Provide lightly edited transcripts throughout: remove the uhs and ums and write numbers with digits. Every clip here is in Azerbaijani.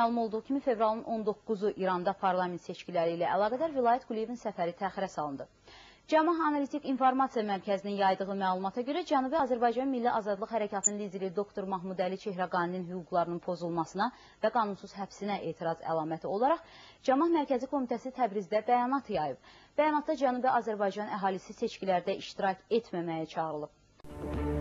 məlum olduğu kimi fevralın 19-u İranda parlament seçkiləri ilə əlaqədar Vilayət Quliyevin səfəri təxirə salındı. Cəmah Analitik İnformasiya Mərkəzinin yaydığı məlumata görə Cənubi Azərbaycan Milli Azadlıq Hərəkatının lideri Dr. Mahmud Əli Çehrəqaninin hüquqlarının pozulmasına və qanunsuz həbsinə etiraz əlaməti olaraq Cəmah Mərkəzi Komitəsi Təbrizdə bəyanat yayıb. Bəyanatda Cənubi Azərbaycan əhalisi seçkilərdə iştirak etməməyə çağırılıb.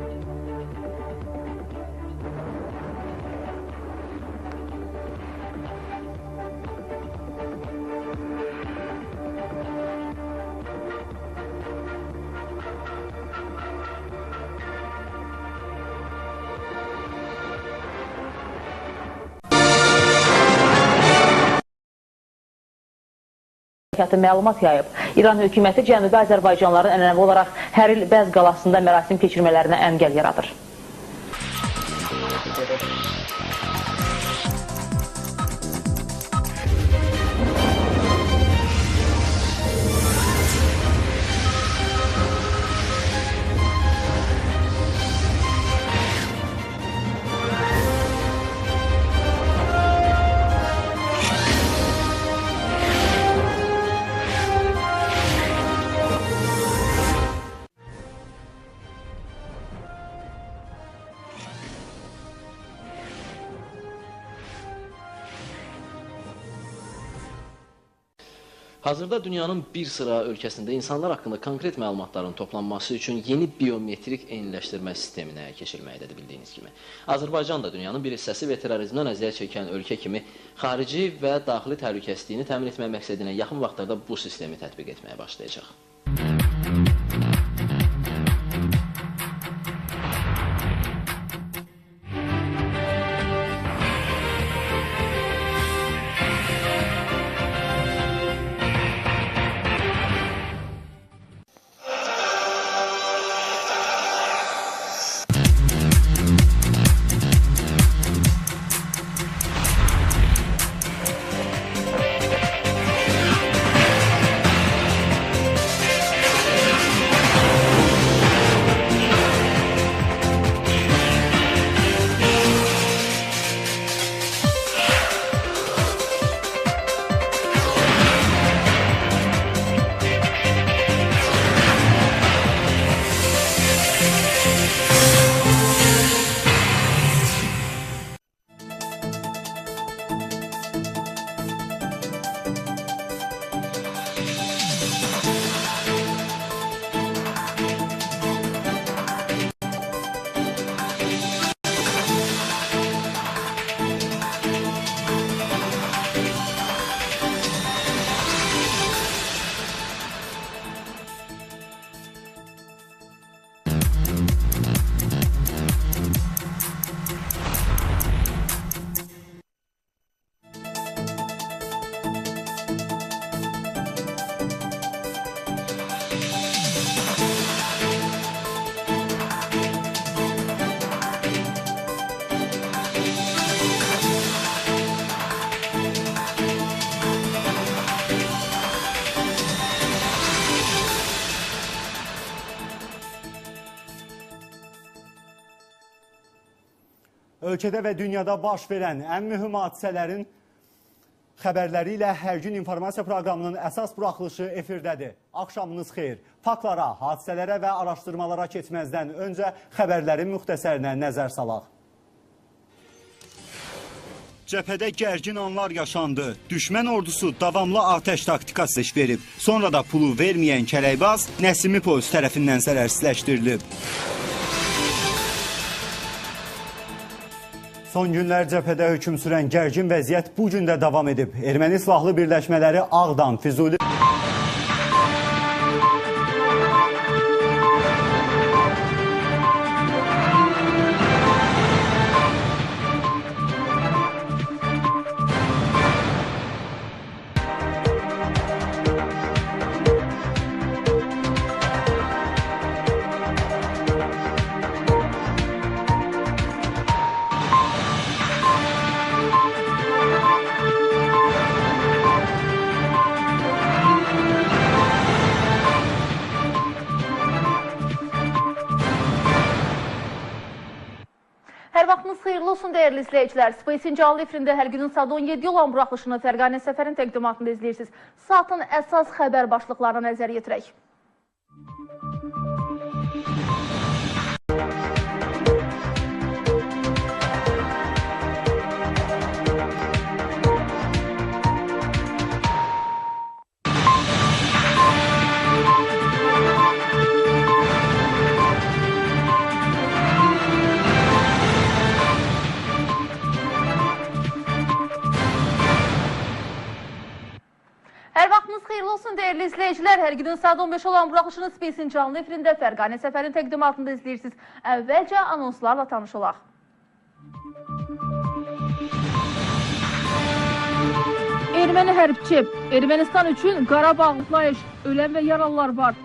Məlumat yayıb. İran hökuməti Cənubi Azərbaycanlıların ənənəvi olaraq hər il Bəz qalasında mərasim keçirmələrinə əngəl yaradır. Hazırda dünyanın bir sıra ölkəsində insanlar haqqında konkret məlumatların toplanması üçün yeni biometrik eyniləşdirmə sisteminə keçirilməkdədir bildiyiniz kimi. Azərbaycan da dünyanın bir hissəsi və terrorizmdən əziyyət çəkən ölkə kimi xarici və daxili təhlükəsizliyini təmin etmək məqsədinə yaxın vaxtlarda bu sistemi tətbiq etməyə başlayacaq. Ölkədə və dünyada baş verən ən mühüm hadisələrin xəbərləri ilə Hər gün informasiya proqramının əsas buraxılışı efirdədir. Axşamınız xeyir. Faktlara, hadisələrə və araşdırmalara keçməzdən öncə xəbərlərin müxtəsərinə nəzər salaq. Cəbhədə gərgin anlar yaşandı. Düşmən ordusu davamlı atəş taktikası verib. Sonra da pulu verməyən kələkbaz Nəsimi polis tərəfindən zərərsizləşdirilib. Son günlər cəbhədə hökm sürən gərgin vəziyyət bu gün də davam edib. Erməni silahlı birləşmələri Ağdam, Füzuli... dəyərli izləyicilər. Space-in canlı efirində hər günün saat 17 olan buraxılışını Fərqanə Səfərin təqdimatında izləyirsiniz. Saatın əsas xəbər başlıqlarına nəzər yetirək. Hər vaxtınız xeyirli olsun dəyərli izləyicilər. Hər günün saat 15 olan buraxılışını Space-in canlı efirində Fərqanə Səfərin təqdimatında izləyirsiniz. Əvvəlcə anonslarla tanış olaq. Erməni hərbçi, Ermənistan üçün Qarabağ atlayış, ölən və yaralılar var.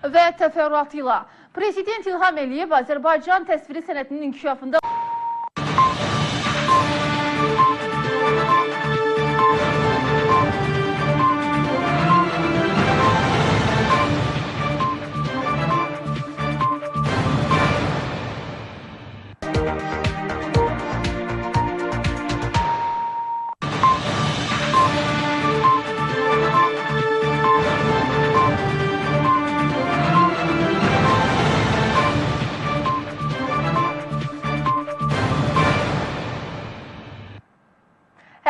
Və təfərrüatıyla Prezident İlham Əliyev Azərbaycan təsviri sənətinin inkişafında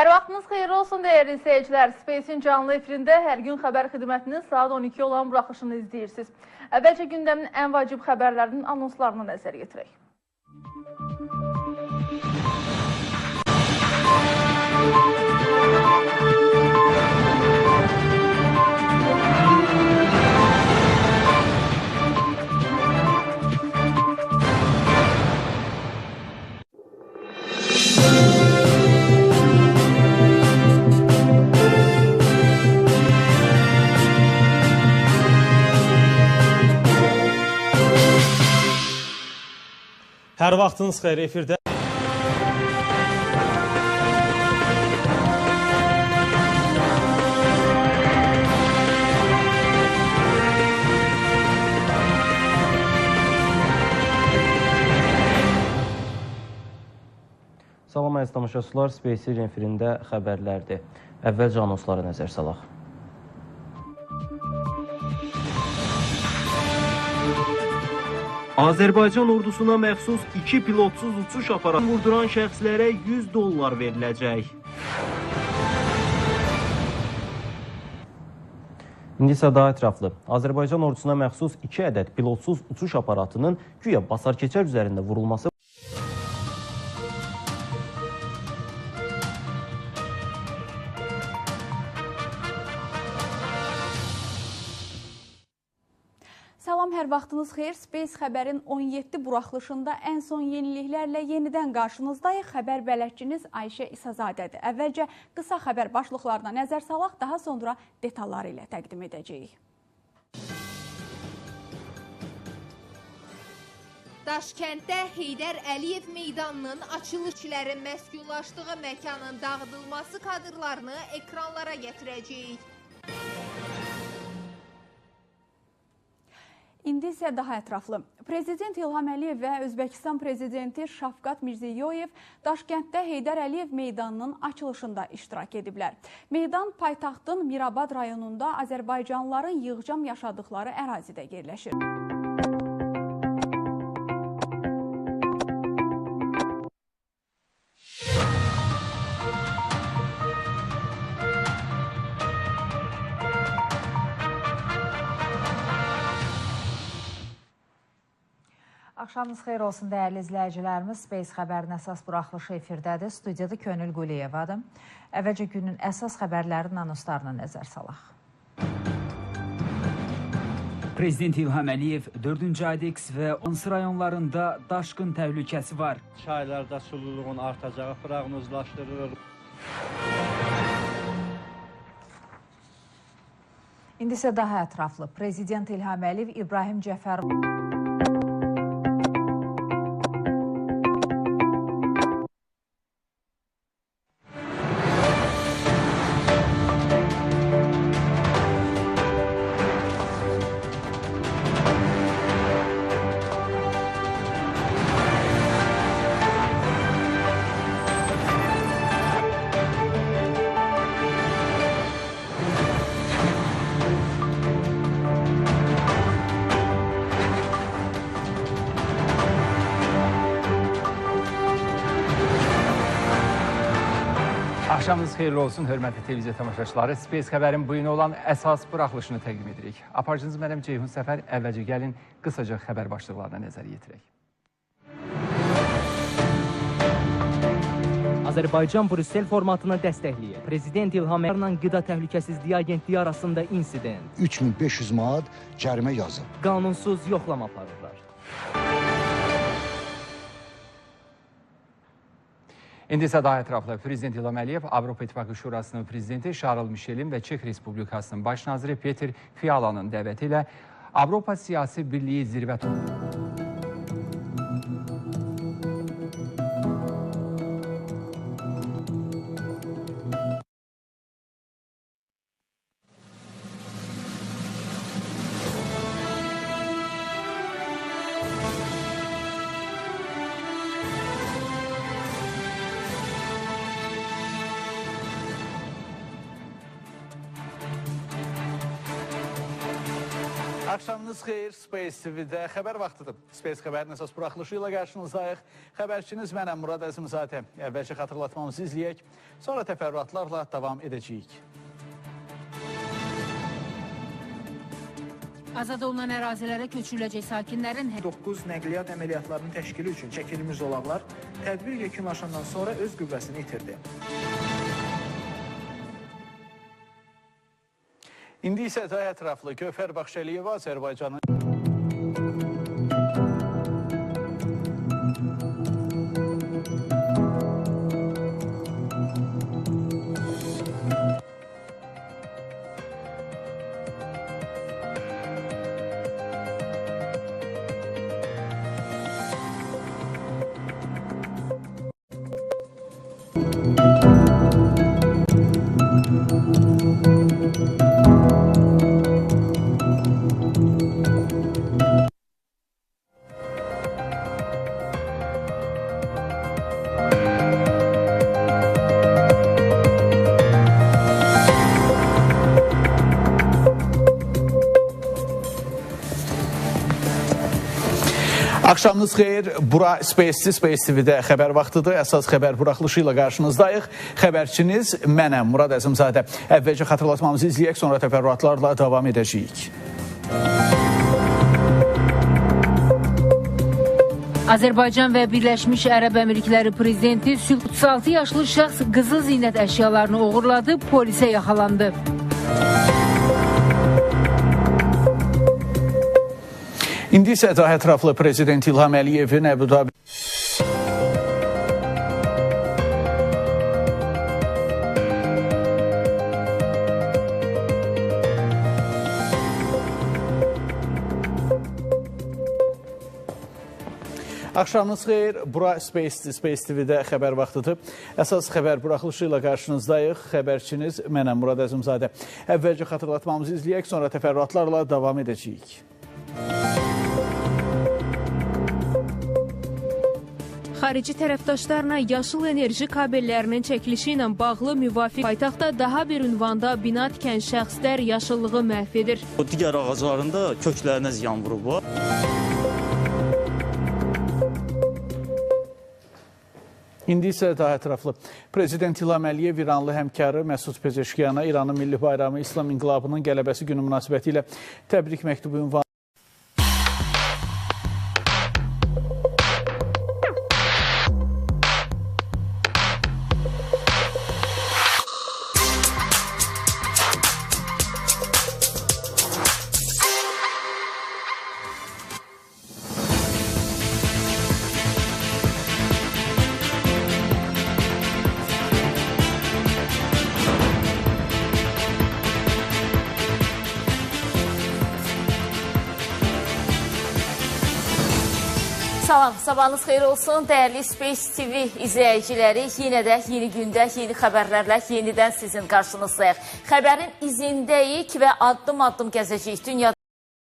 Hər vaxtınız xeyirli olsun dəyərli izləyicilər. Space-in canlı efirində hər gün xəbər xidmətinin saat 12 olan buraxışını izləyirsiniz. Əvvəlcə gündəmin ən vacib xəbərlərinin anonslarına nəzər yetirək. Hər vaxtınız xeyir efirdə. Salam əziz tamaşaçılar, Space-in efirində xəbərlərdir. Əvvəlcə anonslara nəzər salaq. Azərbaycan ordusuna məxsus 2 pilotsuz uçuş aparatı vurduran şəxslərə $100 veriləcək. İndi isə daha ətraflı. Azərbaycan ordusuna məxsus 2 ədəd pilotsuz uçuş aparatının güya basar-keçər üzərində vurulması Salam, hər vaxtınız xeyir. Space xəbərin 17 buraxılışında ən son yeniliklərlə yenidən qarşınızdayıq. Xəbər bələdçiniz Ayşə İsazadədir. Əvvəlcə qısa xəbər başlıqlarına nəzər salaq, daha sonra detalları ilə təqdim edəcəyik. Daşkənddə Heydər Əliyev meydanının açılışçilərin məskunlaşdığı məkanın dağıdılması kadrlarını ekranlara gətirəcəyik. İndi isə daha ətraflı. Prezident İlham Əliyev və Özbəkistan Prezidenti Şavkat Mirziyoyev Daşkənddə Heydər Əliyev meydanının açılışında iştirak ediblər. Meydan paytaxtın Mirabad rayonunda Azərbaycanlıların yığcam yaşadıkları ərazidə yerləşir. Axşamınız xeyir olsun dəyərli izləyicilərimiz. Space xəbərin əsas buraxılışı efirdədir. Studiyada Könül Quliyevadır. Əvvəlcə günün əsas xəbərlərinin anonslarına nəzər salaq. Prezident İlham Əliyev 4-cü Adeks və Onsi rayonlarında daşqın təhlükəsi var. Çaylarda sululuğun artacağı proqnozlaşdırılır. İndi isə daha ətraflı. Prezident İlham Əliyev İbrahim Cəfərov Axşamınız xeyirli olsun, hörmətli televiziya tamaşaçıları. Space xəbərin bu gün olan əsas buraxılışını təqdim edirik. Aparıcınız mənəm Ceyhun Səfər. Əvvəlcə gəlin qısaca xəbər başlıqlarına nəzər yetirək. Azərbaycan Brüssel formatını dəstəkləyir. Prezident İlham Əliyevlə Qida Təhlükəsizliyi Agentliyi arasında insident. 3500 manat cərimə yazıb. Qanunsuz yoxlama aparırlar. İndi isə daha ətraflı Prezident İlham Əliyev, Avropa İttifaqı Şurasının prezidenti Şarl Mişelin və Çek Respublikasının baş naziri Peter Fialanın dəvəti ilə Avropa Siyasi Birliyi zirvə Axşamınız xeyir, Space TV-də xəbər vaxtıdır. Space xəbərin əsas buraxılışı ilə qarşınızdayıq. Xəbərçiniz mənəm Murad Əzimzadə. Əvvəlcə xatırlatmamızı izləyək, sonra təfərrüatlarla davam edəcəyik. Azad olunan ərazilərə köçürüləcək sakinlərin 9 nəqliyyat əməliyyatlarının təşkili üçün çəkilmiş zolaqlar tədbir yekunlaşandan sonra öz qüvvəsini itirdi. İndi isə daha ətraflı Gövhər Baxşəliyeva Azərbaycanın Axşamınız xeyir, bura Space TV-də xəbər vaxtıdır. Əsas xəbər buraxılışı ilə qarşınızdayıq. Xəbərçiniz mənəm Murad Əzimzadə. Əvvəlcə xatırlatmamızı izləyək, sonra təfərrüatlarla davam edəcəyik. Azərbaycan və Birləşmiş Ərəb Əmirlikləri prezidenti 36 yaşlı şəxs qızıl zinət əşyalarını oğurladı, polisə yaxalandı. İndi isə daha ətraflı Prezident İlham Əliyevin Əbu Dabi Axşamınız xeyir, bura Space TV-də xəbər vaxtıdır. Əsas xəbər buraxılışı ilə qarşınızdayıq. Xəbərçiniz mənəm Murad Əzimzadə. Əvvəlcə xatırlatmamızı izləyək, sonra təfərrüatlarla davam edəcəyik. Xarici tərəfdaşlarına yaşıl enerji kabellərinin çəkilişi ilə bağlı müvafiq paytaxtda daha bir ünvanda bina tikən şəxslər yaşıllığı məhv edir. O digər ağaclarında köklərinə ziyan vurub. İndi isə daha ətraflı. Prezident İlham Əliyev İranlı həmkarı Məsud Pezeşkiyana İranın milli bayramı İslam İnqilabının qələbəsi günü münasibəti ilə təbrik məktubu ünvanı Salam, sabahınız xeyir olsun, dəyərli Space TV izləyiciləri. Yenə də yeni gündə, yeni xəbərlərlə yenidən sizin qarşınızdayıq. Xəbərin izindəyik və addım-addım gəzəcəyik. Dünyada